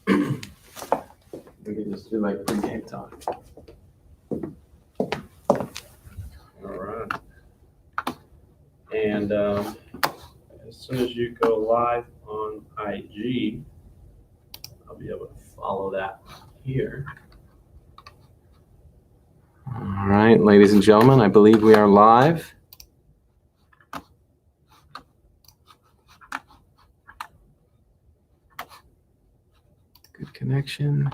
We can just do like pre-game talk. All right. And as soon as you go live on IG, I'll be able to follow that here. All right, ladies and gentlemen, I believe we are live. Good connection.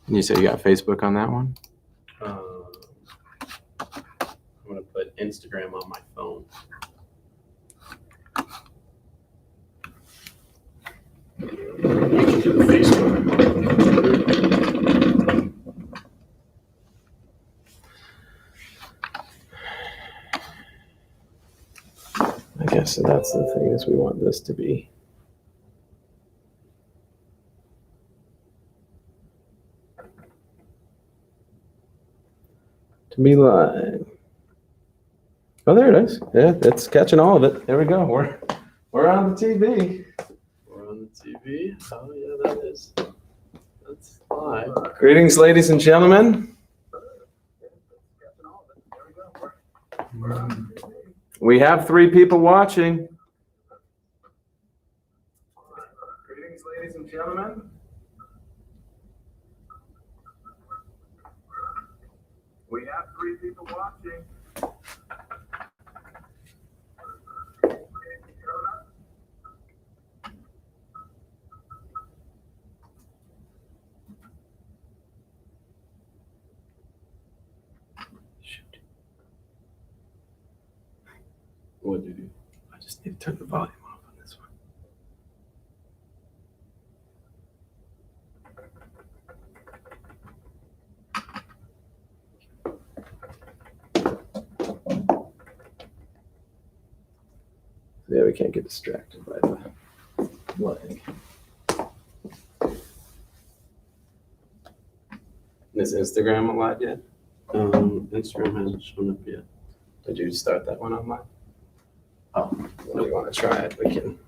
You say you got Facebook on that one? I'm going to put Instagram on my phone. I guess that's the thing, is we want this to be. To be live. Oh, there it is. Yeah, it's catching all of it. There we go. We're on the TV. We're on the TV. Oh, yeah, that's live. Greetings, ladies and gentlemen. We have 3 people watching. Greetings, ladies and gentlemen. We have 3 people watching. Shoot. What do you do? I just need to turn the volume off on this one. Yeah, we can't get distracted by the lag. Is Instagram alive yet? Instagram hasn't shown up yet. Did you start that one online? Oh, Well, you want to try it? We can.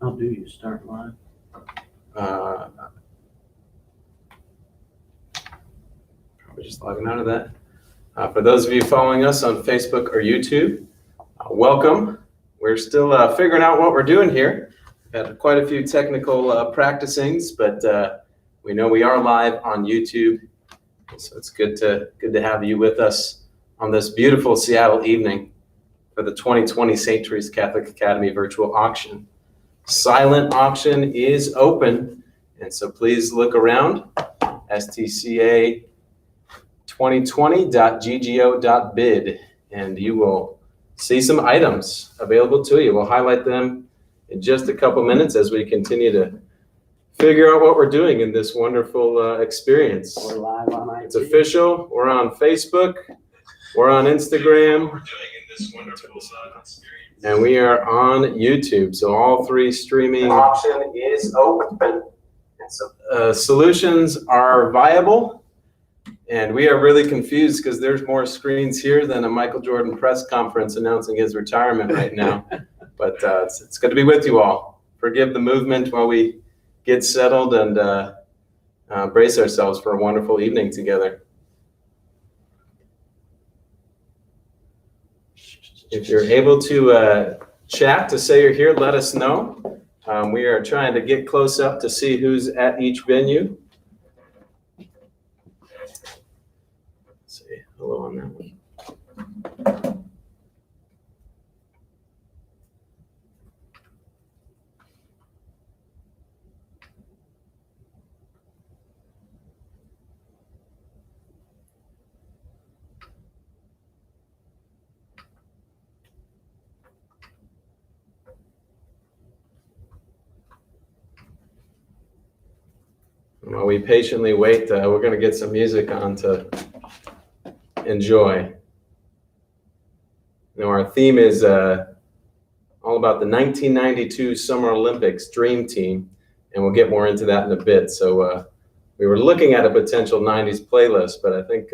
how do you start live? Probably just logging out of that. For those of you following us on Facebook or YouTube, welcome. We're still figuring out what we're doing here. We've had quite a few technical practicings, but we know we are live on YouTube, so it's good to have you with us on this beautiful Seattle evening for the 2020 St. Teresa Catholic Academy virtual auction. Silent auction is open, and so please look around. STCA 2020.ggo.bid, and you will see some items available to you. We'll highlight them in just a couple minutes as we continue to figure out what we're doing in this wonderful experience. We're live on IG. It's official. We're on Facebook. We're on Instagram. And we are on YouTube. So all 3 streaming option is open. Solutions are viable. And we are really confused because there's more screens here than a Michael Jordan press conference announcing his retirement right now. But it's good to be with you all. Forgive the movement while we get settled and brace ourselves for a wonderful evening together. If you're able to chat to say you're here, let us know. We are trying to get close up to see who's at each venue. Say hello on that one. while we patiently wait, we're going to get some music on to enjoy. Our theme is all about the 1992 Summer Olympics Dream Team, and we'll get more into that in a bit. So we were looking at a potential 90s playlist, but I think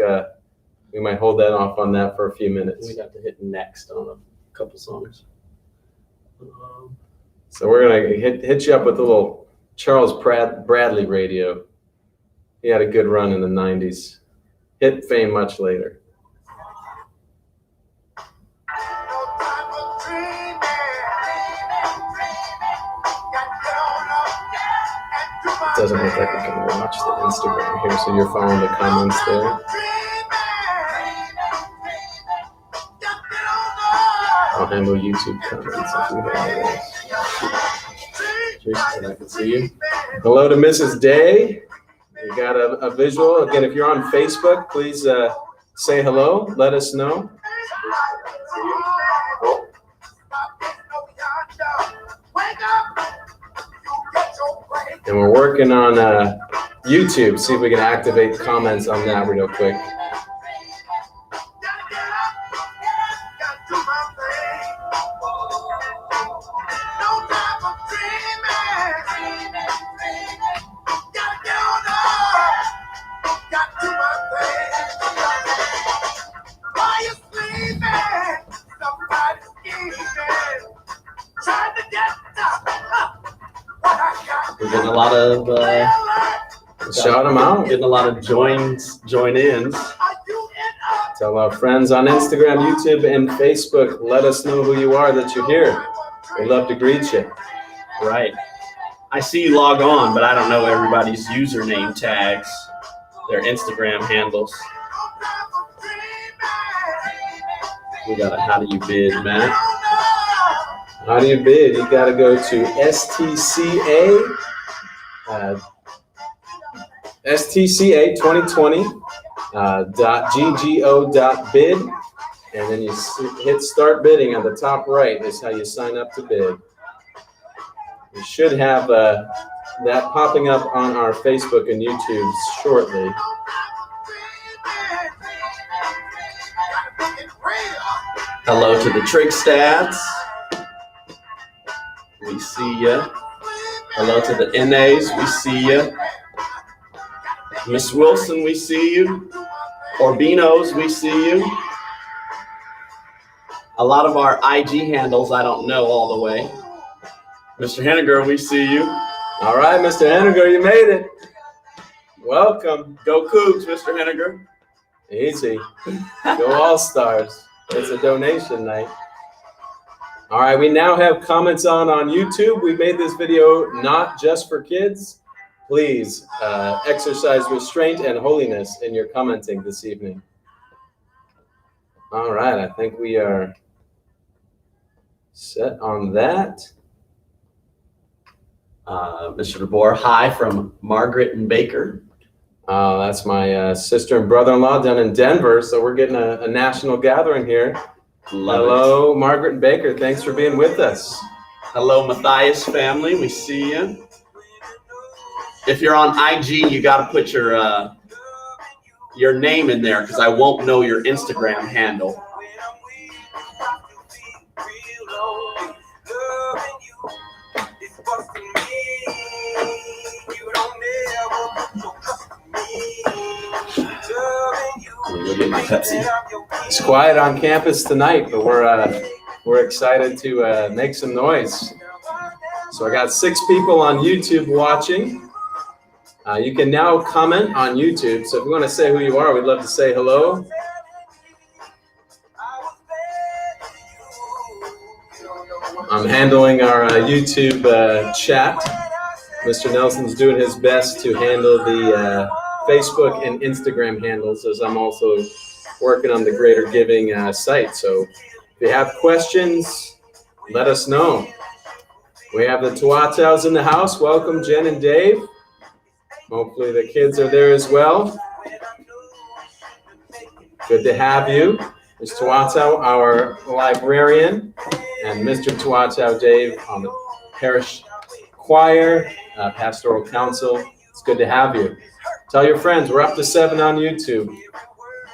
we might hold that off on that for a few minutes. We got to hit next on a couple songs. So we're going to hit you up with a little Charles Bradley radio. He had a good run in the 90s. Hit fame much later. It doesn't look like we can watch the Instagram here, so you're following the comments there. I'll handle YouTube comments if we have those. Jason, I can see you. Hello to Mrs. Day. We got a visual. Again, if you're on Facebook, please say hello. Let us know. And we're working on YouTube. See if we can activate comments on that real quick. We're getting a lot of shout them out. Getting a lot of join-ins. Tell our friends on Instagram, YouTube, and Facebook. Let us know who you are, that you're here. We'd love to greet you. Right. I see you log on, but I don't know everybody's username tags, their Instagram handles. We got a how do you bid, Matt? How do you bid? You got to go to STCA, STCA 2020 .ggo.bid, and then you hit start bidding on the top right. Is how you sign up to bid. You should have that popping up on our Facebook and YouTube shortly. Hello to the Trig Stats. We see ya. Hello to the NAs. We see ya. Miss Wilson, we see you. Orbinos, we see you. A lot of our IG handles I don't know all the way. Mr. Henniger, we see you. All right, Mr. Henniger, you made it. Welcome. Go Cougs, Mr. Henniger. Easy. Go All-Stars. It's a donation night. All right, we now have comments on YouTube. We made this video not just for kids. Please exercise restraint and holiness in your commenting this evening. All right, I think we are set on that. Mr. DeBoer, hi from Margaret and Baker. That's my sister and brother-in-law down in Denver, so we're getting a national gathering here. Hello, Margaret and Baker. Thanks for being with us. Hello, Matthias family. We see you. If you're on IG, you got to put your name in there because I won't know your Instagram handle. My Pepsi. It's quiet on campus tonight, but we're excited to make some noise. So I got 6 people on YouTube watching. You can now comment on YouTube. So if you want to say who you are, we'd love to say hello. I'm handling our YouTube chat. Mr. Nelson's doing his best to handle the Facebook and Instagram handles, as I'm also working on the Greater Giving site. So if you have questions, let us know. We have the Tuataus in the house. Welcome, Jen and Dave. Hopefully the kids are there as well. Good to have you. Ms. Tuatau, our librarian, and Mr. Tuatau Dave on the parish choir, pastoral council. It's good to have you. Tell your friends. We're up to 7 on YouTube.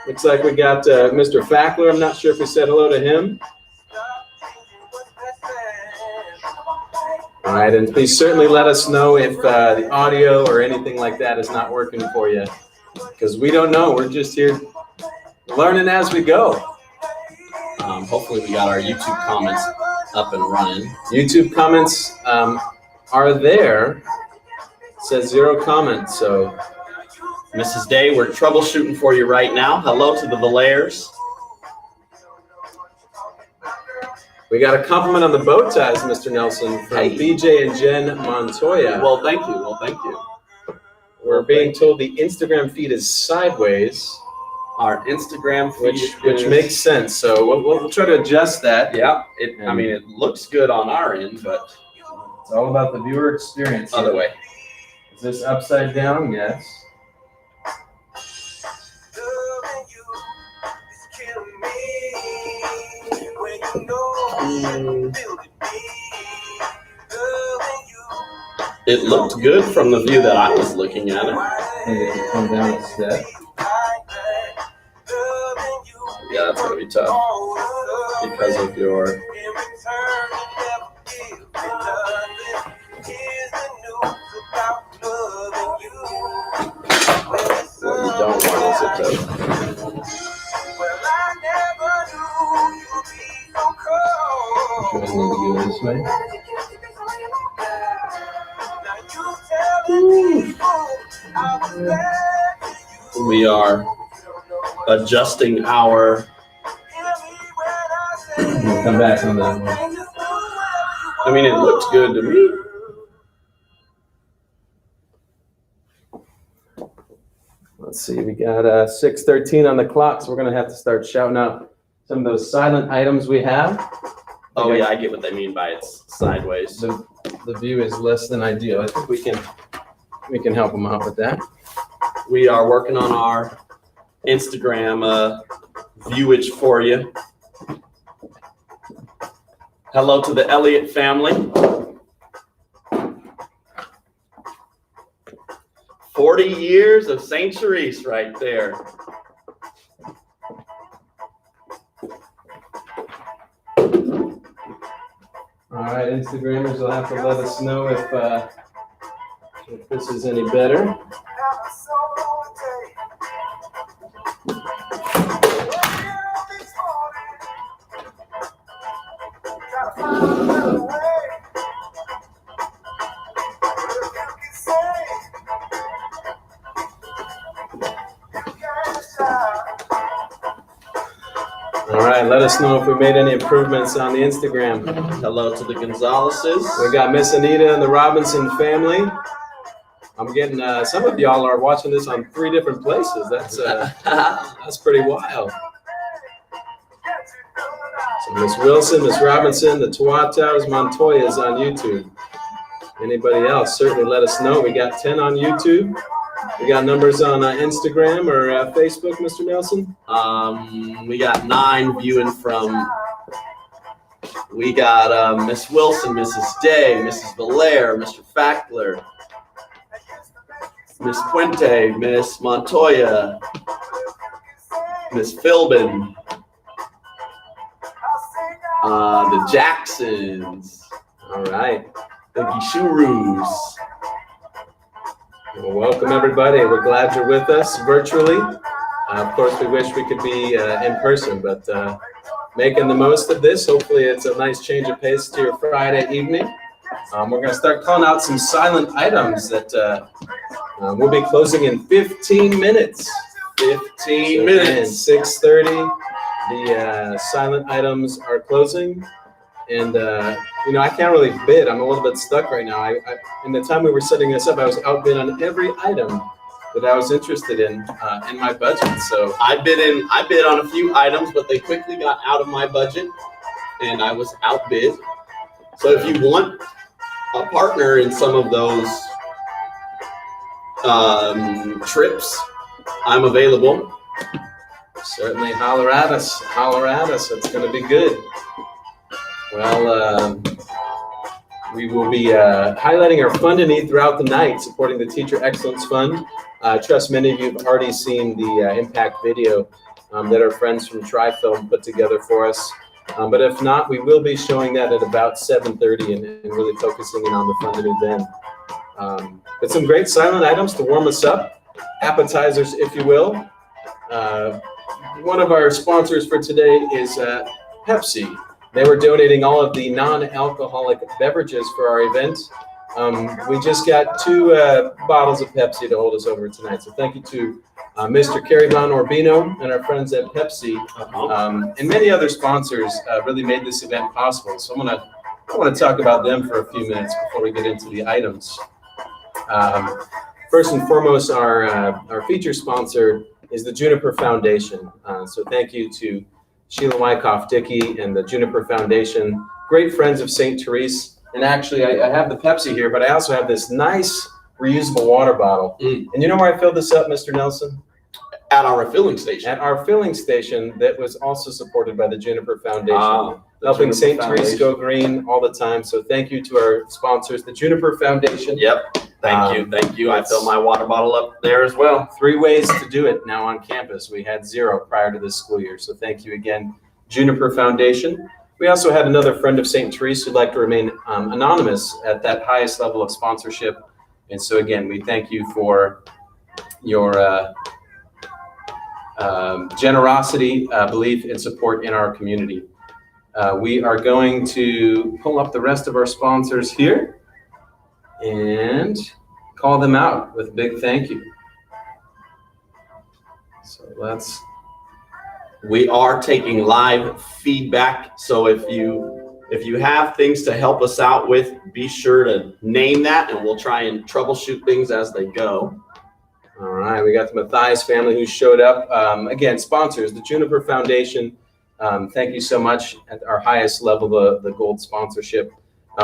Looks like we got Mr. Fackler. I'm not sure if we said hello to him. All right, and please certainly let us know if the audio or anything like that is not working for you, because we don't know. We're just here learning as we go. Hopefully we got our YouTube comments up and running. YouTube comments are there. It says 0 comments, so. Mrs. Day, we're troubleshooting for you right now. Hello to the Valairs. We got a compliment on the bow ties, Mr. Nelson, from BJ and Jen Montoya. Well, thank you. Well, thank you. We're being told the Instagram feed is sideways. Our Instagram feed, which makes sense. So we'll try to adjust that. Yeah. I mean, it looks good on our end, but it's all about the viewer experience. Other way. Is this upside down? Yes. It looked good from the view that I was looking at it. Maybe if you come down a step. Yeah, that's going to be tough because of your... What you don't want is it to... You guys need to go this way. We are adjusting our... We'll come back on that one. I mean, it looks good to me. Let's see, we got 6:13 on the clock, so we're going to have to start shouting out some of those silent items we have. Oh, yeah, I get what they mean by it's sideways. The view is less than ideal. I think we can help them out with that. We are working on our Instagram viewage for you. Hello to the Elliott family. 40 years of St. Therese right there. All right, Instagrammers will have to let us know if this is any better. All right, let us know if we made any improvements on the Instagram. Hello to the Gonzaleses. We got Miss Anita and the Robinson family. I'm getting some of y'all are watching this on 3 different places. That's pretty wild. So Miss Wilson, Miss Robinson, the Tuataos, Montoyas on YouTube. Anybody else? Certainly let us know. We got 10 on YouTube. We got numbers on Instagram or Facebook, Mr. Nelson? We got 9 viewing from, we got Miss Wilson, Mrs. Day, Mrs. Valair, Mr. Fackler, Miss Puente, Miss Montoya, Miss Philbin, the Jacksons. All right. The Gishurus. Well, welcome, everybody. We're glad you're with us virtually. Of course, we wish we could be in person, but making the most of this. Hopefully, it's a nice change of pace to your Friday evening. We're going to start calling out some silent items that we'll be closing in 15 minutes. 15 minutes. 6:30. The silent items are closing. And, I can't really bid. I'm a little bit stuck right now. In the time we were setting this up, I was outbid on every item that I was interested in my budget. So I bid on a few items, but they quickly got out of my budget, and I was outbid. So if you want a partner in some of those trips, I'm available. Certainly holler at us. Holler at us. It's going to be good. Well, We will be highlighting our Fund a Need throughout the night, supporting the Teacher Excellence Fund. I trust many of you have already seen the impact video that our friends from TriFilm put together for us. But if not, we will be showing that at about 7:30 and really focusing in on the Fund a Need then. But some great silent items to warm us up, appetizers, if you will. One of our sponsors for today is Pepsi. They were donating all of the non-alcoholic beverages for our event. We just got 2 bottles of Pepsi to hold us over tonight. So thank you to Mr. Kerry Von Orbino and our friends at Pepsi, and many other sponsors really made this event possible. So I want to talk about them for a few minutes before we get into the items. First and foremost, our feature sponsor is the Juniper Foundation. So thank you to Sheila Wyckoff Dickey and the Juniper Foundation, great friends of St. Therese. And actually, I have the Pepsi here, but I also have this nice reusable water bottle. And you know where I filled this up, Mr. Nelson? At our refilling station. At our filling station that was also supported by the Juniper Foundation, helping St. Therese go green all the time. So thank you to our sponsors, the Juniper Foundation. Yep. Thank you. I fill my water bottle up there as well. 3 ways to do it now on campus. We had 0 prior to this school year. So thank you again, Juniper Foundation. We also had another friend of St. Therese who'd like to remain anonymous at that highest level of sponsorship. And so again, we thank you for your generosity, belief, and support in our community. We are going to pull up the rest of our sponsors here and call them out with a big thank you. So we are taking live feedback. So if you have things to help us out with, be sure to name that and we'll try and troubleshoot things as they go. All right, we got the Matthias family who showed up. Again, sponsors, the Juniper Foundation. Thank you so much at our highest level, the gold sponsorship.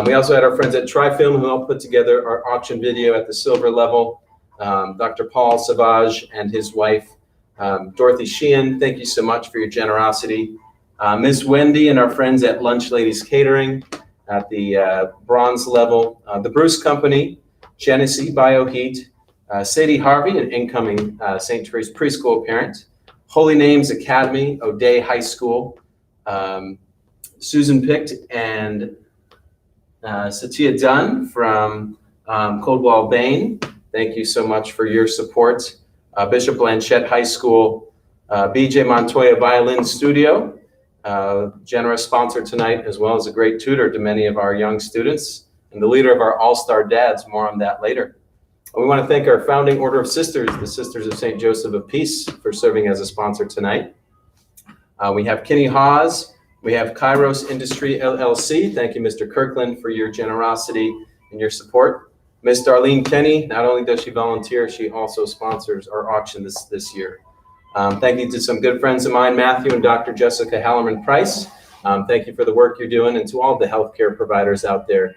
We also had our friends at TriFilm who helped put together our auction video at the silver level. Dr. Paul Savage and his wife, Dorothy Sheehan, thank you so much for your generosity. Ms. Wendy and our friends at Lunch Ladies Catering at the bronze level. The Bruce Company, Genesee Bioheat, Sadie Harvey, an incoming St. Therese preschool parent. Holy Names Academy, O'Day High School. Susan Pict and Satya Dunn from Coldwell Bain. Thank you so much for your support. Bishop Blanchette High School, BJ Montoya Violin Studio, generous sponsor tonight, as well as a great tutor to many of our young students and the leader of our All-Star Dads. More on that later. We want to thank our founding order of sisters, the Sisters of St. Joseph of Peace, for serving as a sponsor tonight. We have Kenny Hawes. We have Kairos Industry LLC. Thank you, Mr. Kirkland, for your generosity and your support. Miss Darlene Kenny, not only does she volunteer, she also sponsors our auction this year. Thank you to some good friends of mine, Matthew and Dr. Jessica Hallerman Price. Thank you for the work you're doing, and to all the healthcare providers out there.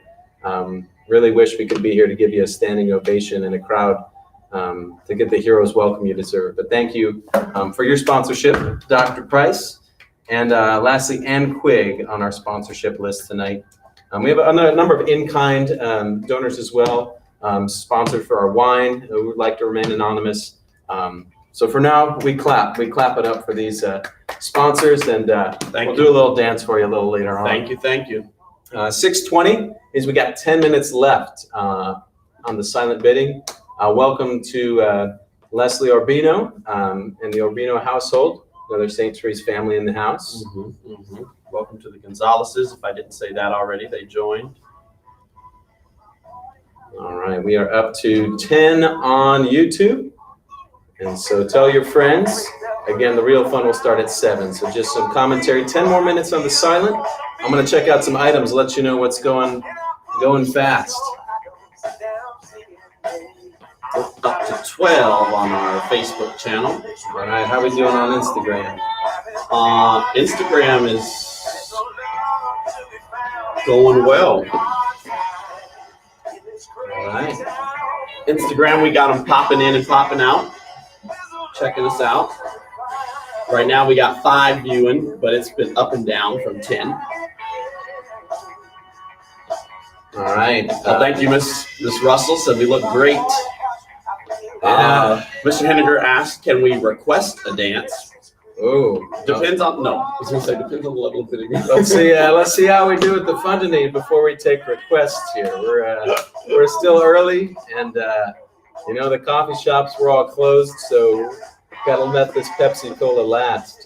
Really wish we could be here to give you a standing ovation and a crowd to get the hero's welcome you deserve. But thank you for your sponsorship, Dr. Price. And lastly, Ann Quigg on our sponsorship list tonight. We have a number of in-kind donors as well, sponsored for our wine, who would like to remain anonymous. So for now, we clap it up for these sponsors, and we'll do a little dance for you a little later on. Thank you. 6:20 is we got 10 minutes left on the silent bidding. Welcome to Leslie Orbino and the Orbino household, another St. Therese family in the house. Welcome to the Gonzaleses. If I didn't say that already, they joined. All right, we are up to 10 on YouTube. And so tell your friends. Again, the real fun will start at 7. So just some commentary, 10 more minutes on the silent. I'm going to check out some items, let you know what's going fast. Up to 12 on our Facebook channel. All right, how are we doing on Instagram? Instagram is going well. All right. Instagram, we got them popping in and popping out, checking us out. Right now we got 5 viewing, but it's been up and down from 10. All right. Well, thank you, Miss Russell. Said we look great. Mr. Henniger asked, can we request a dance? Oh, Depends on, no, I was going to say, depends on the level of bidding. let's see how we do with the funding before we take requests here. We're still early, and the coffee shops were all closed, so gotta let this Pepsi Cola last.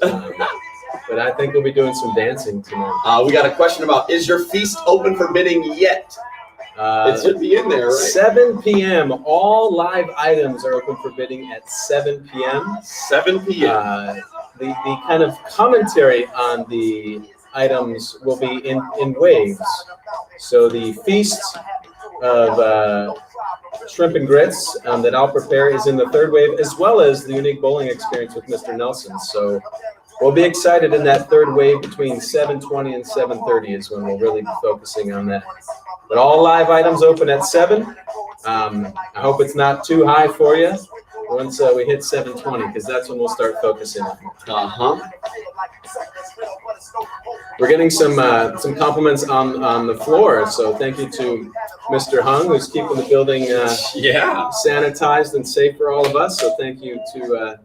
But I think we'll be doing some dancing tonight. We got a question about, is your feast open for bidding yet? It should be in there, right? 7 p.m. All live items are open for bidding at 7 p.m. 7 p.m. The kind of commentary on the items will be in waves. So the feast of shrimp and grits that I'll prepare is in the third wave, as well as the unique bowling experience with Mr. Nelson. So we'll be excited in that third wave between 7:20 and 7:30 is when we'll really be focusing on that. But all live items open at 7. I hope it's not too high for you once we hit 7:20, because that's when we'll start focusing on. We're getting some compliments on the floor, so thank you to Mr. Hung, who's keeping the building sanitized and safe for all of us. So thank you to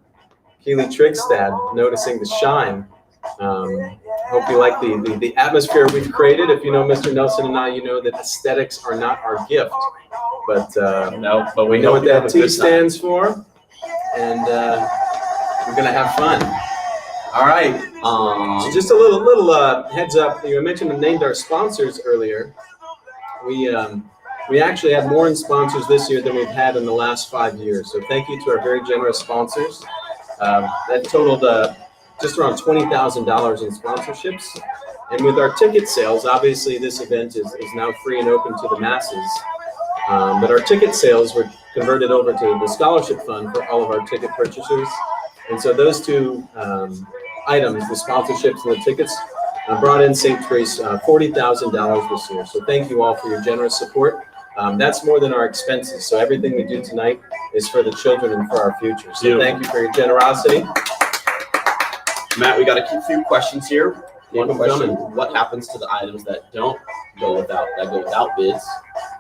Keely Trigstad, noticing the shine. Hope you like the atmosphere we've created. If you know Mr. Nelson and I, you know that aesthetics are not our gift, but we know what that T stands for, and we're gonna have fun. All right. So just a little heads up. You mentioned and named our sponsors earlier. We actually had more sponsors this year than we've had in the last 5 years. So thank you to our very generous sponsors. That totaled just around $20,000 in sponsorships. And with our ticket sales, obviously this event is now free and open to the masses. But our ticket sales were converted over to the scholarship fund for all of our ticket purchasers. And so those two items, the sponsorships and the tickets, brought in St. Therese $40,000 this year. So thank you all for your generous support. That's more than our expenses. So everything we do tonight is for the children and for our future. So thank you for your generosity. Matt, we got a few questions here. One question: what happens to the items that don't go without bids?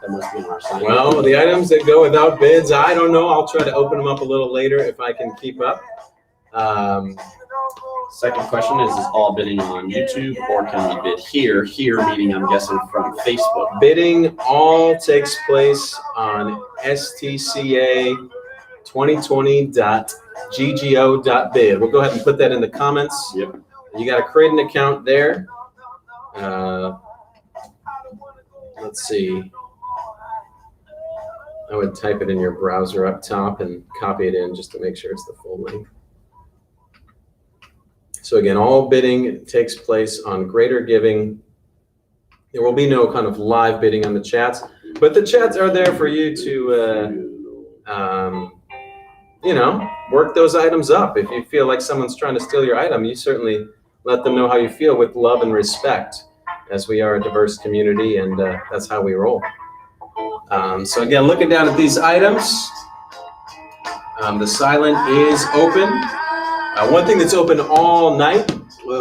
That must be on our side. Well, the items that go without bids, I don't know. I'll try to open them up a little later if I can keep up. Second question is all bidding on YouTube, or can we bid here? Here meaning, I'm guessing, from Facebook. Bidding all takes place on STCA 2020.ggo.bid. We'll go ahead and put that in the comments. Yep. You got to create an account there. Let's see. I would type it in your browser up top and copy it in just to make sure it's the full link. So again, all bidding takes place on Greater Giving. There will be no kind of live bidding on the chats, but the chats are there for you to, work those items up. If you feel like someone's trying to steal your item, you certainly let them know how you feel with love and respect, as we are a diverse community, and that's how we roll. So again, looking down at these items, the silent is open. One thing that's open all night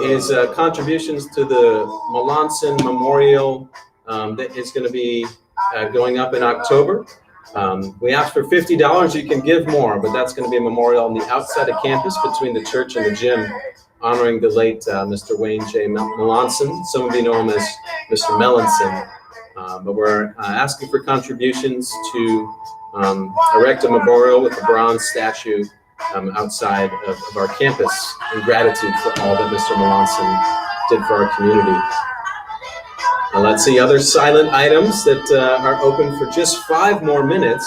is contributions to the Melanson Memorial that is going to be going up in October. We asked for $50. You can give more, but that's going to be a memorial on the outside of campus between the church and the gym, honoring the late Mr. Wayne J. Melanson. Some of you know him as Mr. Melanson. But we're asking for contributions to erect a memorial with a bronze statue outside of our campus in gratitude for all that Mr. Melanson did for our community. Let's see other silent items that are open for just 5 more minutes.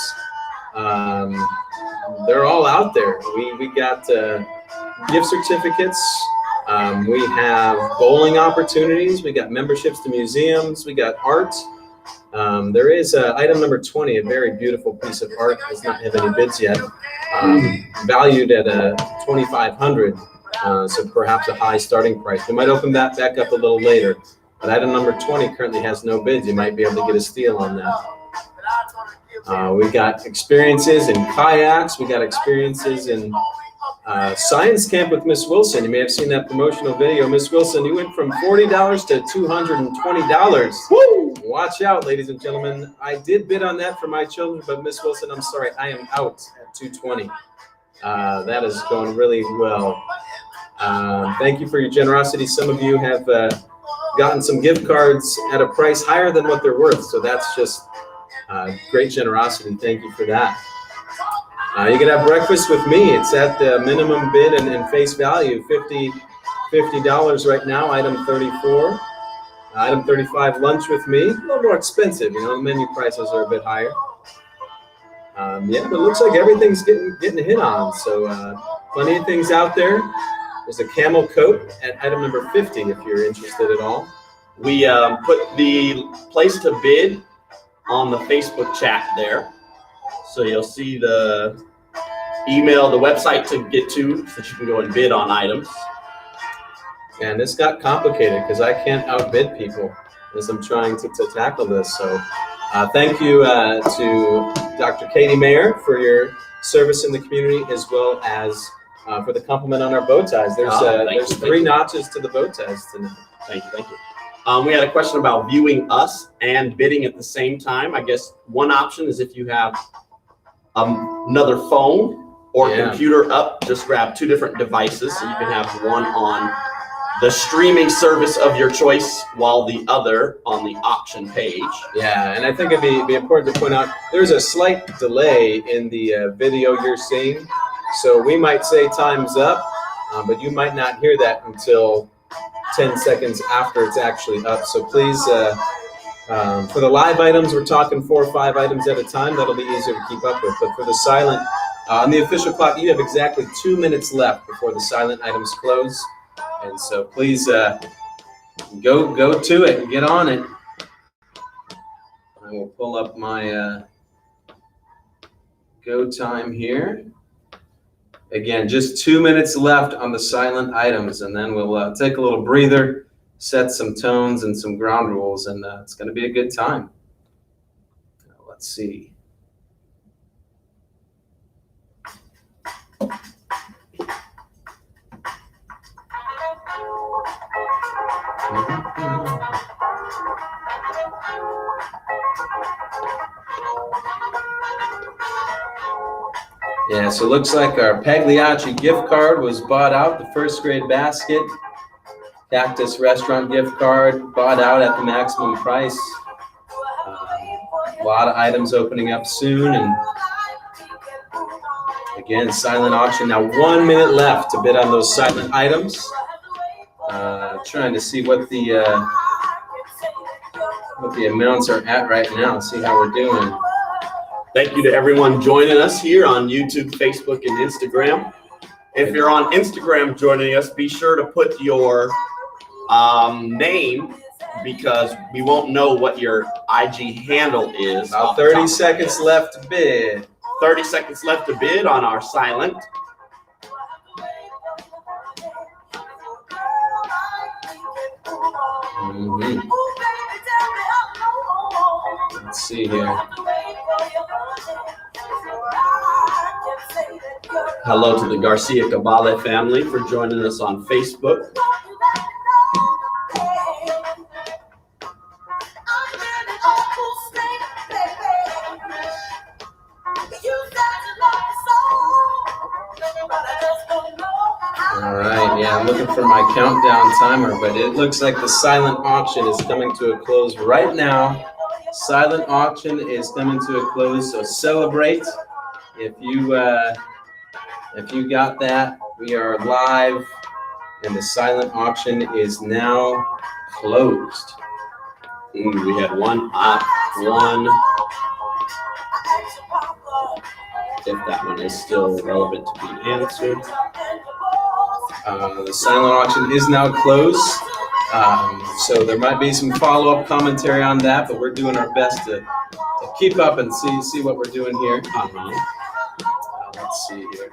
They're all out there. We got gift certificates. We have bowling opportunities. We got memberships to museums. We got art. There is item number 20, a very beautiful piece of art. Does not have any bids yet. Valued at $2,500, so perhaps a high starting price. We might open that back up a little later. But item number 20 currently has no bids. You might be able to get a steal on that. We got experiences in kayaks. We got experiences in Science Camp with Miss Wilson. You may have seen that promotional video. Miss Wilson, you went from $40 to $220. Woo! Watch out, ladies and gentlemen. I did bid on that for my children, but Miss Wilson, I'm sorry, I am out at $220. That is going really well. Thank you for your generosity. Some of you have gotten some gift cards at a price higher than what they're worth, so that's just great generosity. Thank you for that. You can have breakfast with me. It's at the minimum bid and face value, $50 right now, item 34. Item 35, lunch with me, a little more expensive. You know, the menu prices are a bit higher. Yeah, but it looks like everything's getting hit on. So plenty of things out there. There's a camel coat at item number 50 if you're interested at all. We put the place to bid on the Facebook chat there. So you'll see the email, the website to get to so that you can go and bid on items. And this got complicated because I can't outbid people as I'm trying to tackle this. So thank you to Dr. Katie Mayer for your service in the community, as well as for the compliment on our bow ties. There's three notches to the bow ties tonight. Thank you. We had a question about viewing us and bidding at the same time. I guess one option is if you have another phone or computer up, just grab two different devices so you can have one on the streaming service of your choice while the other on the auction page. Yeah, and I think it'd be important to point out there's a slight delay in the video you're seeing. So we might say time's up, but you might not hear that until 10 seconds after it's actually up. So please, for the live items, we're talking 4 or 5 items at a time. That'll be easier to keep up with. But for the silent, on the official clock, you have exactly 2 minutes left before the silent items close. And so please go to it and get on it. I will pull up my go time here. Again, just 2 minutes left on the silent items, and then we'll take a little breather, set some tones and some ground rules, and it's going to be a good time. Let's see. Yeah, so it looks like our Pagliacci gift card was bought out, the first grade basket. Cactus restaurant gift card bought out at the maximum price. A lot of items opening up soon. And again, silent auction. Now 1 minute left to bid on those silent items. Trying to see what the amounts are at right now. See how we're doing. Thank you to everyone joining us here on YouTube, Facebook, and Instagram. If you're on Instagram joining us, be sure to put your name, because we won't know what your IG handle is. About 30 seconds left to bid. 30 seconds left to bid on our silent. Let's see here. Hello to the Garcia Cabale family for joining us on Facebook. All right, yeah, I'm looking for my countdown timer, but it looks like the silent auction is coming to a close right now. Silent auction is coming to a close, so celebrate. If you got that, we are live, and the silent auction is now closed. We had one. If that one is still relevant to be answered. The silent auction is now closed, so there might be some follow-up commentary on that, but we're doing our best to keep up and see what we're doing here. Let's see here.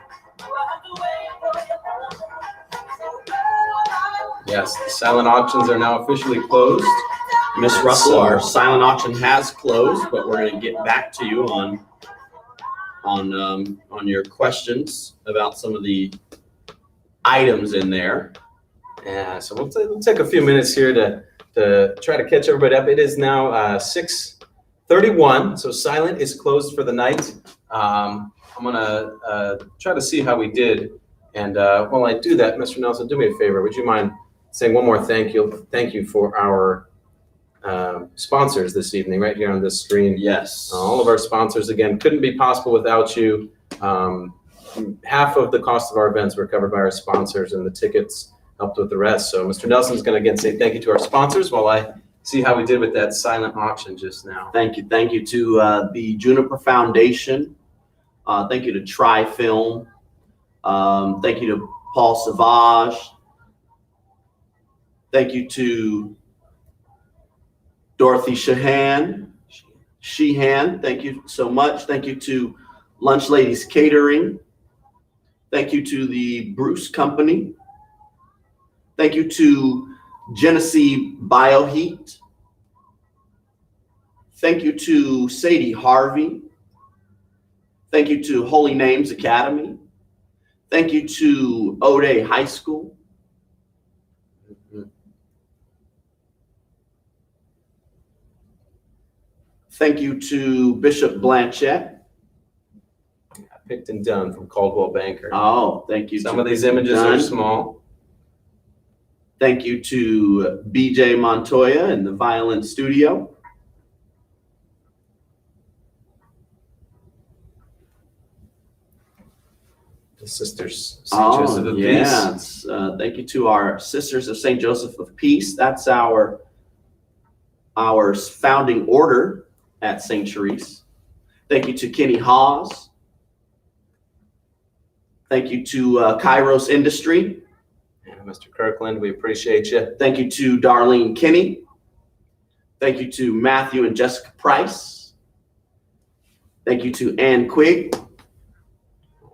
Yes, the silent auctions are now officially closed. Miss Russell, our silent auction has closed, but we're going to get back to you on your questions about some of the items in there. Yeah, so we'll take a few minutes here to try to catch everybody up. It is now 6:31, so silent is closed for the night. I'm gonna try to see how we did, and while I do that, Mr. Nelson, do me a favor. Would you mind saying one more thank you for our sponsors this evening, right here on this screen? Yes. All of our sponsors, again, couldn't be possible without you. Half of the cost of our events were covered by our sponsors, and the tickets helped with the rest. So Mr. Nelson's going to again say thank you to our sponsors while I see how we did with that silent auction just now. Thank you. Thank you to the Juniper Foundation. Thank you to Tri-Film. Thank you to Paul Savage. Thank you to Dorothy Sheehan. Thank you so much. Thank you to Lunch Ladies Catering. Thank you to the Bruce Company. Thank you to Genesee Bioheat. Thank you to Sadie Harvey. Thank you to Holy Names Academy. Thank you to O'Day High School. Thank you to Bishop Blanchett. Picked and done from Caldwell Banker. Oh, thank you. Some of these images are small. Thank you to BJ Montoya in the Violin Studio. The Sisters St. Joseph of Peace. Thank you to our Sisters of St. Joseph of Peace. That's our founding order at St. Therese. Thank you to Kenny Hawes. Thank you to Kairos Industry. And Mr. Kirkland, we appreciate you. Thank you to Darlene Kinney. Thank you to Matthew and Jessica Price. Thank you to Ann Quigg. All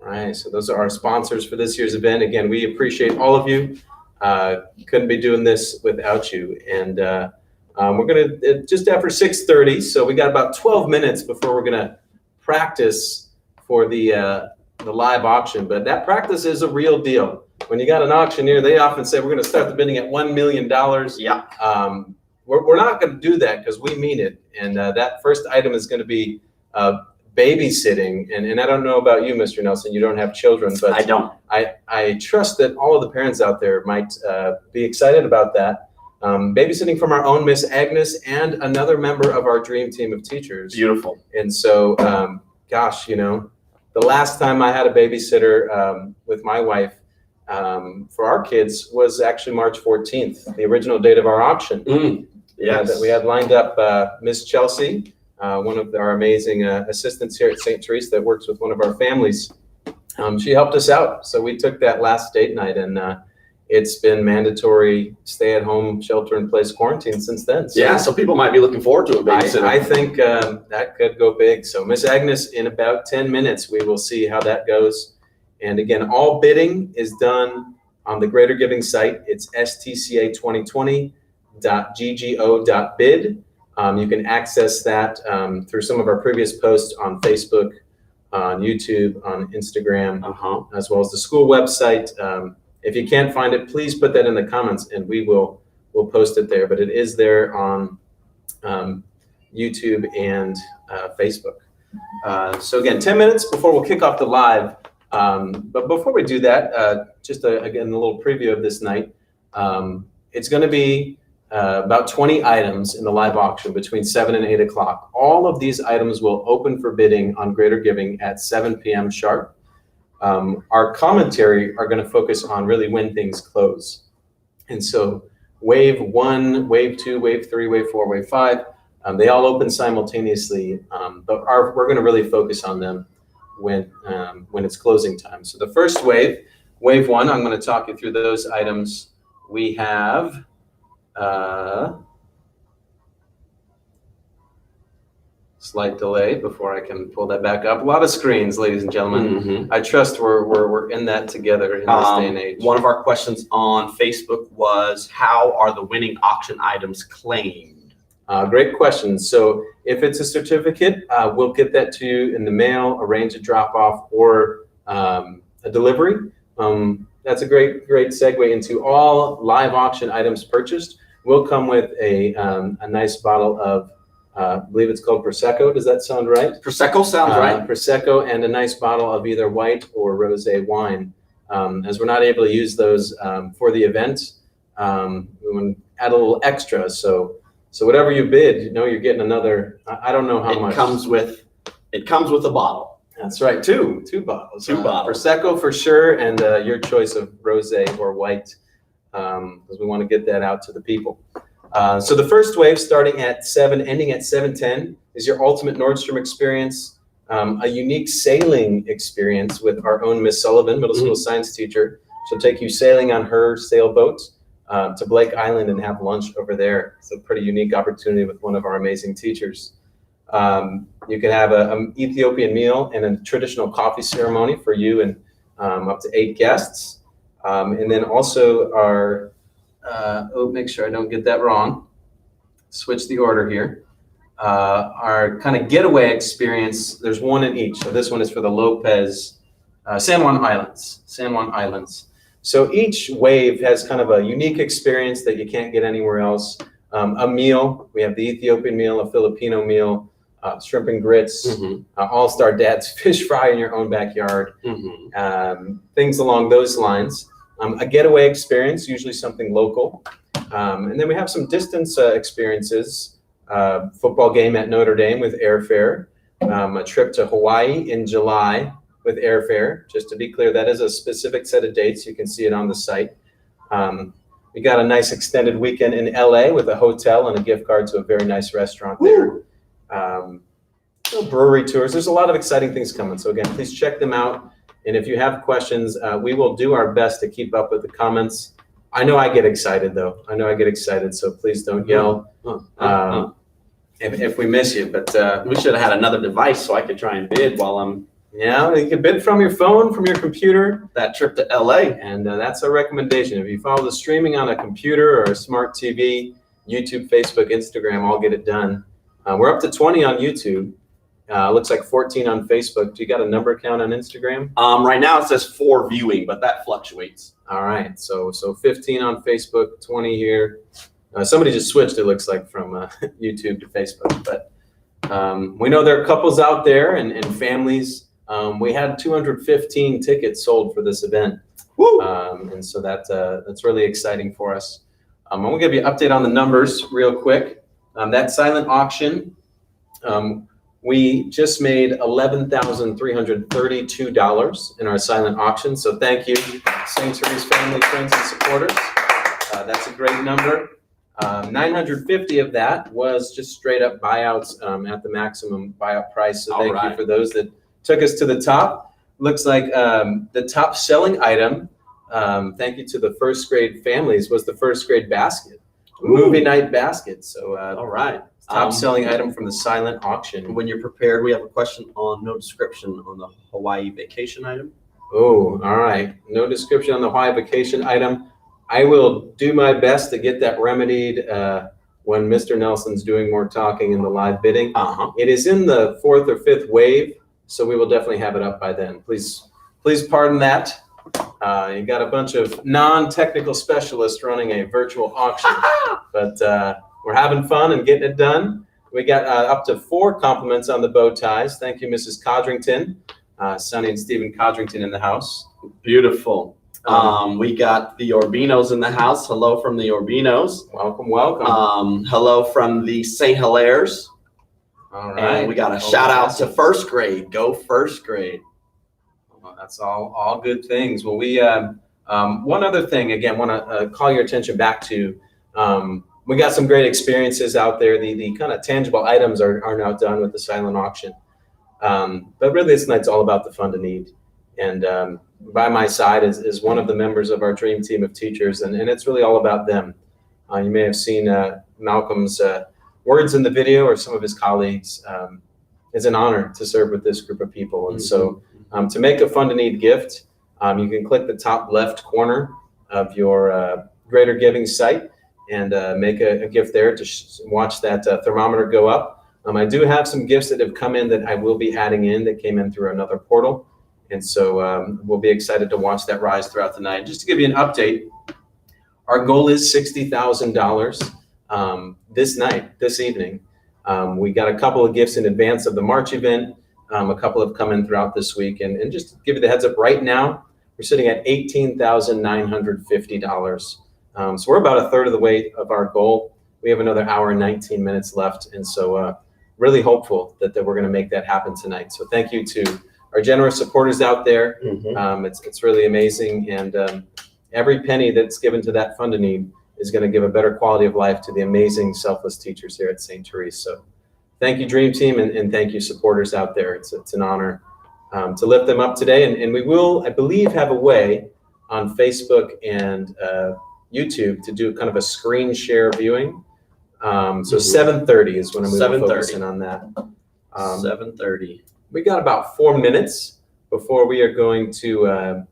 right, so those are our sponsors for this year's event. Again, we appreciate all of you. Couldn't be doing this without you. And we're gonna, just after 6:30, so we got about 12 minutes before we're gonna practice for the live auction. But that practice is a real deal. When you got an auctioneer, they often say, we're gonna start the bidding at $1 million. Yeah. We're not gonna do that because we mean it. And that first item is gonna be babysitting. And I don't know about you, Mr. Nelson, you don't have children, but I don't. I trust that all of the parents out there might be excited about that. Babysitting from our own Miss Agnes and another member of our dream team of teachers. Beautiful. And so, gosh, you know, the last time I had a babysitter with my wife for our kids was actually March 14th, the original date of our auction. Yes. We had lined up Miss Chelsea, one of our amazing assistants here at St. Therese that works with one of our families. She helped us out. So we took that last date night, and it's been mandatory stay-at-home, shelter-in-place quarantine since then. So yeah, so people might be looking forward to a babysitter. I think that could go big. So Miss Agnes, in about 10 minutes, we will see how that goes. And again, all bidding is done on the Greater Giving site. It's stca2020.ggo.bid. You can access that through some of our previous posts on Facebook, on YouTube, on Instagram, as well as the school website. If you can't find it, please put that in the comments and we'll post it there. But it is there on YouTube and Facebook. So again, 10 minutes before we'll kick off the live. But before we do that, just again, a little preview of this night. It's going to be about 20 items in the live auction between 7 and 8 o'clock. All of these items will open for bidding on Greater Giving at 7 p.m. sharp. Our commentary are going to focus on really when things close. And so wave 1, wave 2, wave 3, wave 4, wave 5, they all open simultaneously, but we're going to really focus on them when it's closing time. So the first wave 1, I'm going to talk you through those items. We have slight delay before I can pull that back up. A lot of screens, ladies and gentlemen. I trust we're in that together in this day and age. One of our questions on Facebook was, how are the winning auction items claimed? Great question. So if it's a certificate, we'll get that to you in the mail, arrange a drop off or a delivery. that's a great segue into all live auction items purchased will come with a nice bottle of, I believe it's called Prosecco. Does that sound right? Prosecco sounds right. Prosecco, and a nice bottle of either white or rosé wine. As we're not able to use those for the event, we want to add a little extra. So whatever you bid, you know, you're getting another. I don't know how much. It comes with a bottle. That's right, two bottles. Two bottles. Prosecco for sure, and your choice of rosé or white, because we want to get that out to the people. So the first wave, starting at 7, ending at 7:10, is your ultimate Nordstrom experience, a unique sailing experience with our own Miss Sullivan, middle school science teacher. She'll take you sailing on her sailboat to Blake Island and have lunch over there. It's a pretty unique opportunity with one of our amazing teachers. You can have an Ethiopian meal and a traditional coffee ceremony for you and up to 8 guests. And then also our, make sure I don't get that wrong. Switch the order here. Our kind of getaway experience, there's one in each. So this one is for the Lopez, San Juan Islands. So each wave has kind of a unique experience that you can't get anywhere else. A meal, we have the Ethiopian meal, a Filipino meal, shrimp and grits, All-Star Dad's fish fry in your own backyard, things along those lines. A getaway experience, usually something local. And then we have some distance experiences, football game at Notre Dame with airfare, a trip to Hawaii in July with airfare. Just to be clear, that is a specific set of dates. You can see it on the site. We got a nice extended weekend in LA with a hotel and a gift card to a very nice restaurant there. Brewery tours. There's a lot of exciting things coming. So again, please check them out. And if you have questions, we will do our best to keep up with the comments. I know I get excited though. So please don't yell if we miss you. But we should have had another device so I could try and bid while I'm. Yeah, you can bid from your phone, from your computer. That trip to LA. And that's a recommendation. If you follow the streaming on a computer or a smart TV, YouTube, Facebook, Instagram, all get it done. We're up to 20 on YouTube. Looks like 14 on Facebook. Do you got a number count on Instagram? Right now it says 4 viewing, but that fluctuates. All right, so 15 on Facebook, 20 here. Somebody just switched, it looks like, from YouTube to Facebook. But we know there are couples out there and families. We had 215 tickets sold for this event. Woo! And so that's really exciting for us. I'm going to give you an update on the numbers real quick. That silent auction, we just made $11,332 in our silent auction. So thank you, St. Therese family, friends, and supporters. That's a great number. 950 of that was just straight up buyouts at the maximum buyout price. So thank you for those that took us to the top. Looks like the top selling item, thank you to the first grade families, was the first grade basket. Movie night basket. So all right, top selling item from the silent auction. When you're prepared, we have a question on no description on the Hawaii vacation item. Oh, all right, no description on the Hawaii vacation item. I will do my best to get that remedied when Mr. Nelson's doing more talking in the live bidding. It is in the 4th or 5th wave, so we will definitely have it up by then. Please pardon that. You got a bunch of non-technical specialists running a virtual auction, but we're having fun and getting it done. We got up to 4 compliments on the bow ties. Thank you, Mrs. Codrington, Sonny and Stephen Codrington in the house. Beautiful. We got the Orbinos in the house. Hello from the Orbinos. Welcome. Hello from the St. Hilaire's. All right. And we got a shout out to first grade. Go first grade. Well, that's all good things. Well, we one other thing, again, want to call your attention back to. We got some great experiences out there. The kind of tangible items are now done with the silent auction. But really, this night's all about the fun to need. And by my side is one of the members of our dream team of teachers, and it's really all about them. You may have seen Malcolm's words in the video, or some of his colleagues. It's an honor to serve with this group of people. And so to make a fun to need gift, you can click the top left corner of your Greater Giving site and make a gift there to watch that thermometer go up. I do have some gifts that have come in that I will be adding in that came in through another portal. And so we'll be excited to watch that rise throughout the night. Just to give you an update, our goal is $60,000 this evening. We got a couple of gifts in advance of the March event. A couple have come in throughout this week. And just to give you the heads up, right now, we're sitting at $18,950. So we're about a third of the way of our goal. We have another hour and 19 minutes left. And so really hopeful that we're going to make that happen tonight. So thank you to our generous supporters out there. It's really amazing. And every penny that's given to that fund a need is going to give a better quality of life to the amazing selfless teachers here at St. Therese. So thank you, Dream Team, and thank you, supporters out there. It's an honor to lift them up today. And we will, I believe, have a way on Facebook and YouTube to do kind of a screen share viewing. So 7:30 is when I'm focusing on that. 7:30. We got about 4 minutes before we are going to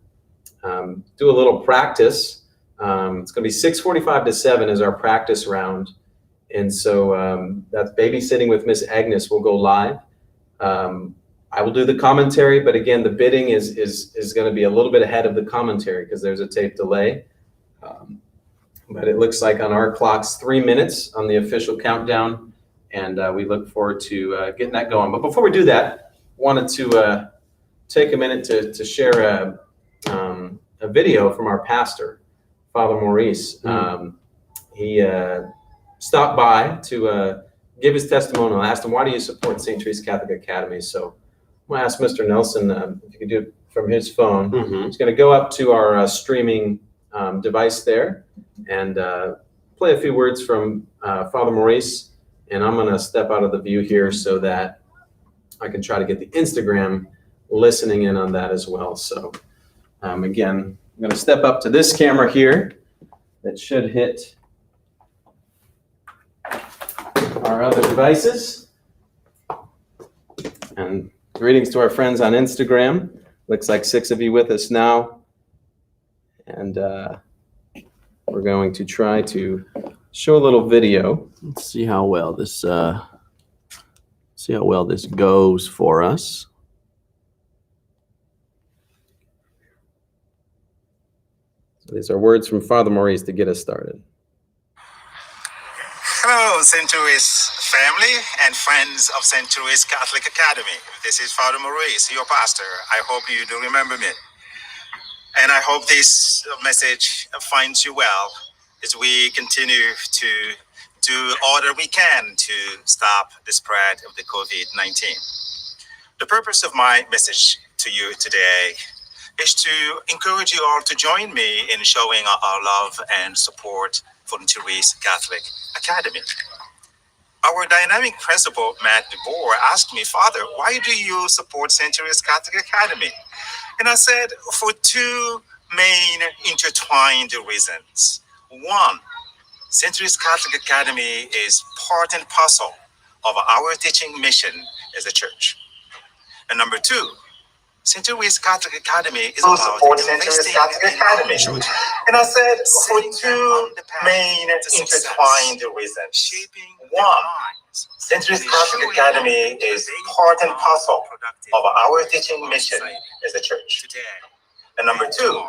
do a little practice. It's going to be 6:45 to 7 is our practice round. And so that's babysitting with Miss Agnes will go live. I will do the commentary, but again, the bidding is going to be a little bit ahead of the commentary because there's a tape delay. But it looks like on our clocks, 3 minutes on the official countdown, and we look forward to getting that going. But before we do that, wanted to take a minute to share a video from our pastor, Father Maurice. He stopped by to give his testimonial. I asked him, why do you support St. Therese Catholic Academy? So I'm going to ask Mr. Nelson if you could do it from his phone. He's going to go up to our streaming device there and play a few words from Father Maurice. And I'm going to step out of the view here so that I can try to get the Instagram listening in on that as well. So again, I'm going to step up to this camera here that should hit our other devices. And greetings to our friends on Instagram. Looks like 6 of you with us now. And we're going to try to show a little video. Let's see how well this goes for us. So these are words from Father Maurice to get us started. Hello, St. Therese family and friends of St. Therese Catholic Academy. This is Father Maurice, your pastor. I hope you do remember me. And I hope this message finds you well as we continue to do all that we can to stop the spread of the COVID-19. The purpose of my message to you today is to encourage you all to join me in showing our love and support for the Therese Catholic Academy. Our dynamic principal, Matt DeBoer, asked me, Father, why do you support St. Therese Catholic Academy? And I said, for 2 main intertwined reasons. One, St. Therese Catholic Academy is part and parcel of our teaching mission as a church. And number 2, St. Therese Catholic Academy is about investing in children. And I said, for 2 main intertwined reasons. One, St. Therese Catholic Academy is part and parcel of our teaching mission as a church. And number 2,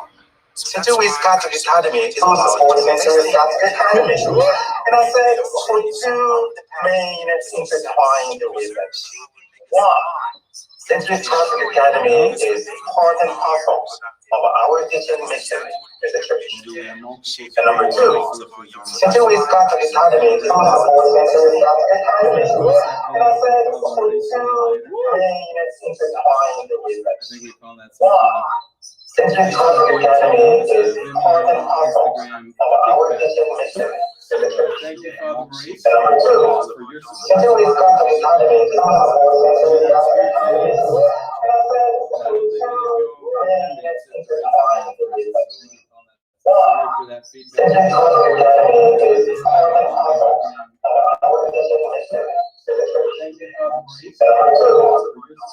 St. Therese Catholic Academy is about St. Therese Catholic Academy. And I said, for 2 main intertwined reasons. One, St. Therese Catholic Academy is part and parcel of our teaching mission as a church. And number 2, St. Therese Catholic Academy is about St. Therese Catholic Academy. And I said, for 2 main intertwined reasons. One, St. Therese Catholic Academy is part and parcel of our teaching mission as a church. And number 2, St. Therese Catholic Academy is about St. Therese Catholic Academy. And I said, for 2 main intertwined reasons. One, St. Therese Catholic Academy is part and parcel of our teaching mission as a church. And number 2,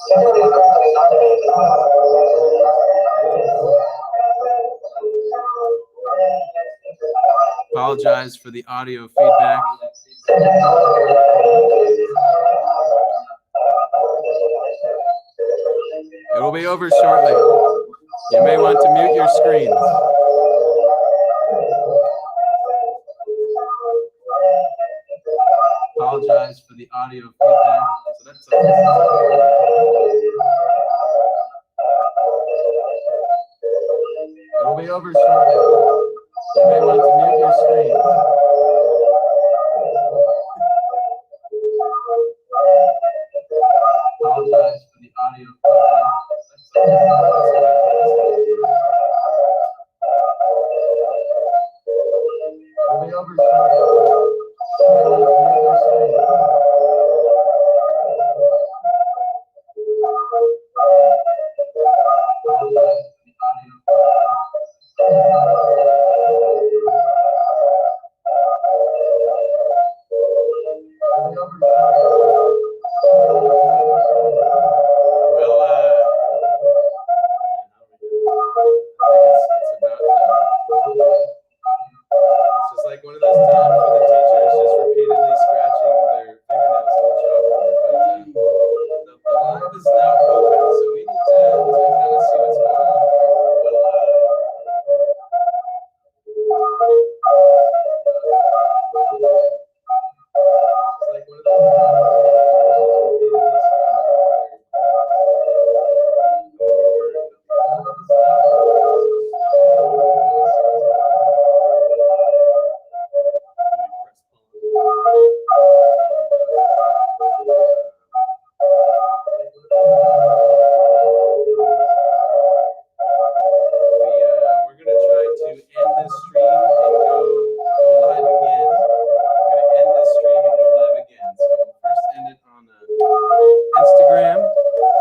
St. Therese Catholic Academy is about St. Therese Catholic Academy. Apologize for the audio feedback. It will be over shortly. You may want to mute your screens. Apologize for the audio feedback. So that's it will be over shortly. You may want to mute your screens. Apologize for the audio feedback. It will be over shortly. You may want to mute your screens.